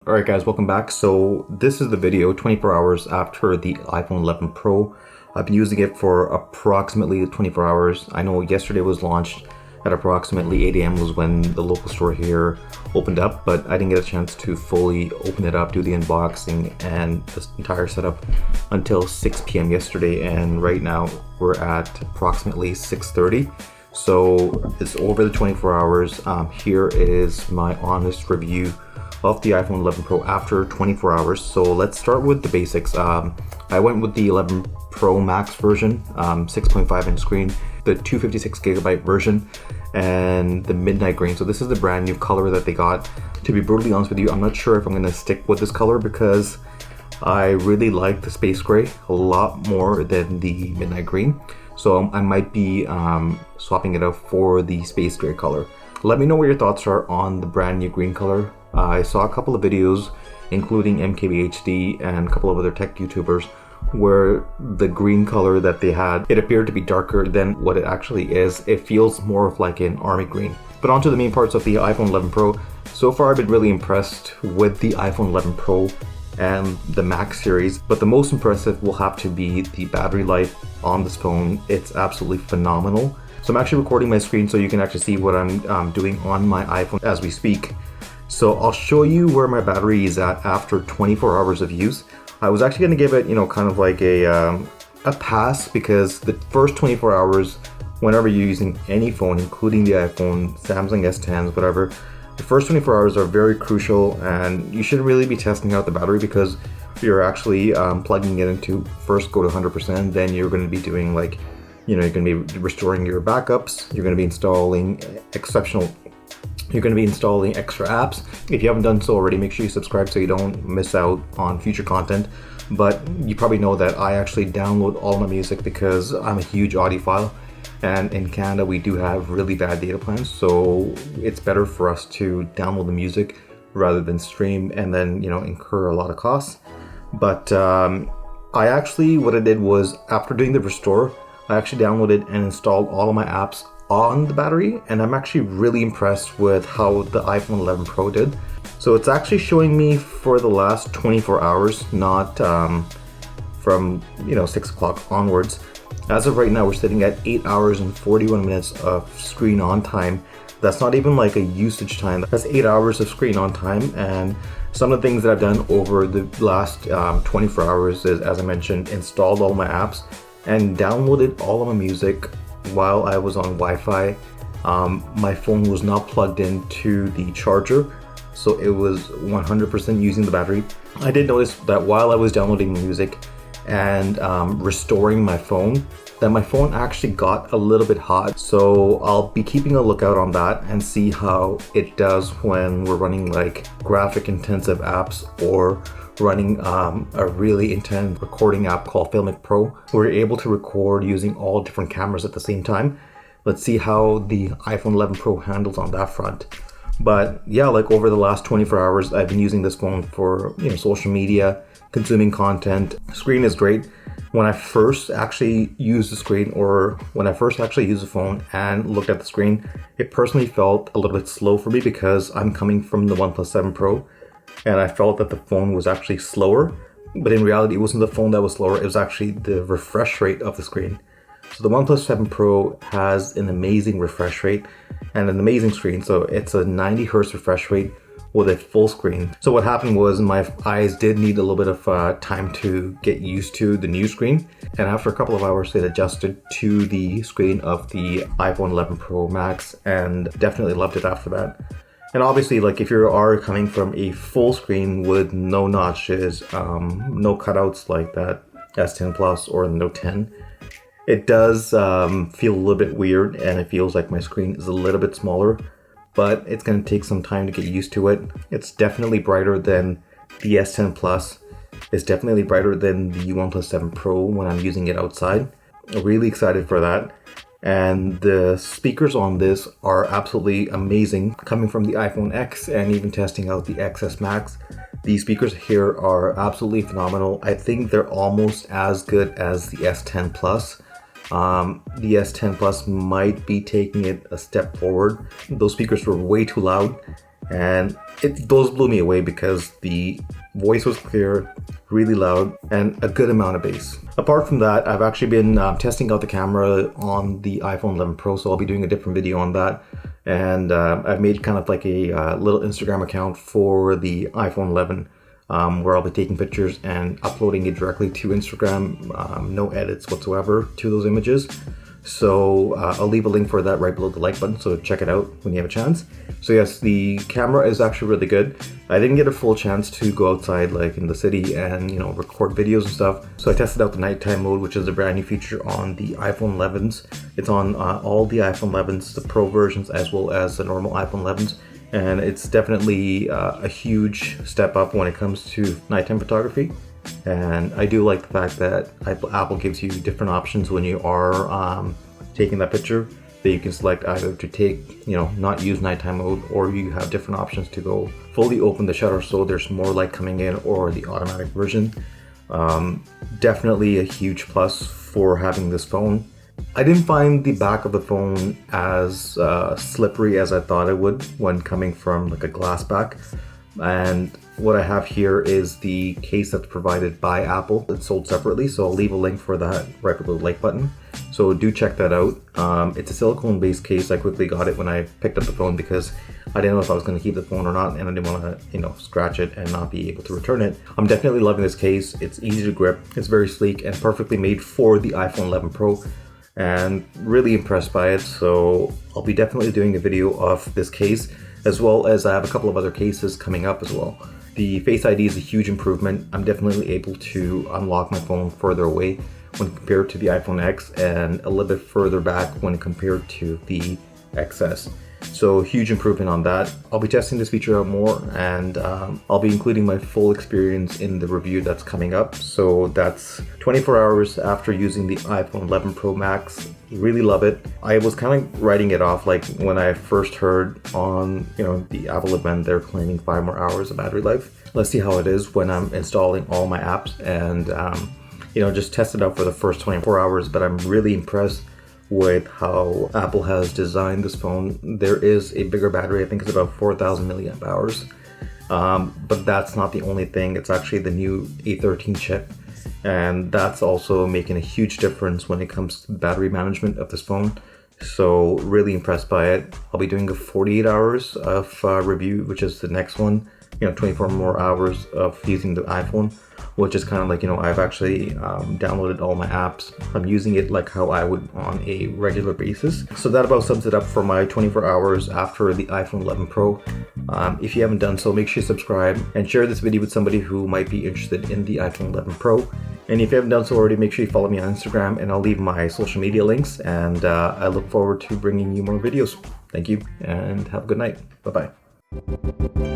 Alright guys, welcome back. So this is the video 24 hours after the iPhone 11 Pro. I've been using it for approximately 24 hours. I know yesterday was launched at approximately 8 a.m. was when the local store here opened up, but I didn't get a chance to fully open it up, do the unboxing and this entire setup until 6 p.m. yesterday, and right now we're at approximately 6:30. So it's over the 24 hours. Here is my honest review of the iPhone 11 Pro after 24 hours. So let's start with the basics. I went with the 11 Pro Max version, 6.5 inch screen, the 256 gigabyte version, and the midnight green. So this is the brand new color that they got. To be brutally honest with you, I'm not sure if I'm gonna stick with this color because I really like the space gray a lot more than the midnight green. So I might be swapping it out for the space gray color. Let me know what your thoughts are on the brand new green color. I saw a couple of videos, including MKBHD and a couple of other tech YouTubers, where the green color that they had, it appeared to be darker than what it actually is. It feels more of like an army green. But onto the main parts of the iPhone 11 Pro. So far I've been really impressed with the iPhone 11 Pro and the Max series, but the most impressive will have to be the battery life on this phone. It's absolutely phenomenal. So I'm actually recording my screen so you can actually see what I'm doing on my iPhone as we speak. So I'll show you where my battery is at after 24 hours of use. I was actually going to give it, kind of like a pass, because the first 24 hours, whenever you're using any phone, including the iPhone, Samsung S10s, whatever, the first 24 hours are very crucial, and you should really be testing out the battery because you're actually plugging it into first go to 100%, then you're going to be doing like, you're going to be restoring your backups, you're going to be installing extra apps. If you haven't done so already, make sure you subscribe so you don't miss out on future content. But you probably know that I actually download all my music because I'm a huge audiophile, and in Canada we do have really bad data plans, so it's better for us to download the music rather than stream and then incur a lot of costs. But what I did was, after doing the restore, I actually downloaded and installed all of my apps on the battery, and I'm actually really impressed with how the iPhone 11 Pro did. So it's actually showing me for the last 24 hours, not from 6 o'clock onwards. As of right now, we're sitting at 8 hours and 41 minutes of screen on time. That's not even like a usage time. That's 8 hours of screen on time. And some of the things that I've done over the last 24 hours is, as I mentioned, installed all my apps and downloaded all of my music while I was on Wi-Fi. My phone was not plugged into the charger, so it was 100% using the battery. I did notice that while I was downloading music and restoring my phone, that my phone actually got a little bit hot. So I'll be keeping a lookout on that and see how it does when we're running like graphic intensive apps or running a really intense recording app called Filmic Pro. We're able to record using all different cameras at the same time. Let's see how the iPhone 11 Pro handles on that front. But yeah, like over the last 24 hours, I've been using this phone for social media, consuming content. Screen is great. When I first actually used the screen, or when I first actually used the phone and looked at the screen, it personally felt a little bit slow for me because I'm coming from the OnePlus 7 Pro. And I felt that the phone was actually slower, but in reality it wasn't the phone that was slower, it was actually the refresh rate of the screen. So the OnePlus 7 Pro has an amazing refresh rate and an amazing screen. So it's a 90 Hz refresh rate with a full screen. So what happened was my eyes did need a little bit of time to get used to the new screen. And after a couple of hours, it adjusted to the screen of the iPhone 11 Pro Max, and definitely loved it after that. And obviously, like if you are coming from a full screen with no notches, no cutouts like that S10 Plus or the Note 10, it does feel a little bit weird, and it feels like my screen is a little bit smaller, but it's going to take some time to get used to it. It's definitely brighter than the S10 Plus. It's definitely brighter than the OnePlus 7 Pro when I'm using it outside. I'm really excited for that. And the speakers on this are absolutely amazing, coming from the iPhone X and even testing out the XS Max. These speakers here are absolutely phenomenal. I think they're almost as good as the S10 Plus. The S10 Plus might be taking it a step forward. Those speakers were way too loud, And those blew me away because the voice was clear, really loud, and a good amount of bass. Apart from that, I've actually been testing out the camera on the iPhone 11 Pro, so I'll be doing a different video on that. And I've made kind of like a little Instagram account for the iPhone 11 where I'll be taking pictures and uploading it directly to Instagram, no edits whatsoever to those images. So I'll leave a link for that right below the like button, so check it out when you have a chance. So yes, the camera is actually really good. I didn't get a full chance to go outside like in the city and record videos and stuff. So I tested out the nighttime mode, which is a brand new feature on the iPhone 11s. It's on all the iPhone 11s, the Pro versions, as well as the normal iPhone 11s. And it's definitely a huge step up when it comes to nighttime photography. And I do like the fact that Apple gives you different options when you are taking that picture, that you can select either to take, not use nighttime mode, or you have different options to go fully open the shutter so there's more light coming in, or the automatic version. Definitely a huge plus for having this phone. I didn't find the back of the phone as slippery as I thought it would when coming from like a glass back. And what I have here is the case that's provided by Apple. It's sold separately, so I'll leave a link for that right below the like button. So do check that out. It's a silicone-based case. I quickly got it when I picked up the phone because I didn't know if I was going to keep the phone or not, and I didn't want to, scratch it and not be able to return it. I'm definitely loving this case. It's easy to grip. It's very sleek and perfectly made for the iPhone 11 Pro. And really impressed by it. So I'll be definitely doing a video of this case, as well as I have a couple of other cases coming up as well. The Face ID is a huge improvement. I'm definitely able to unlock my phone further away when compared to the iPhone X, and a little bit further back when compared to the XS. So huge improvement on that. I'll be testing this feature out more, and I'll be including my full experience in the review that's coming up. So that's 24 hours after using the iPhone 11 Pro Max. Really love it. I was kind of writing it off, like when I first heard on the Apple event they're claiming 5 more hours of battery life. Let's see how it is when I'm installing all my apps and just test it out for the first 24 hours. But I'm really impressed with how Apple has designed this phone. There is a bigger battery. I think it's about 4,000 milliamp hours. But that's not the only thing. It's actually the new A13 chip, and that's also making a huge difference when it comes to the battery management of this phone. So really impressed by it. I'll be doing a 48 hours of review, which is the next one. 24 more hours of using the iPhone, which is kind of like, I've actually downloaded all my apps. I'm using it like how I would on a regular basis. So that about sums it up for my 24 hours after the iPhone 11 Pro. If you haven't done so, make sure you subscribe and share this video with somebody who might be interested in the iPhone 11 Pro. And if you haven't done so already, make sure you follow me on Instagram, and I'll leave my social media links. And I look forward to bringing you more videos. Thank you, and have a good night. Bye-bye.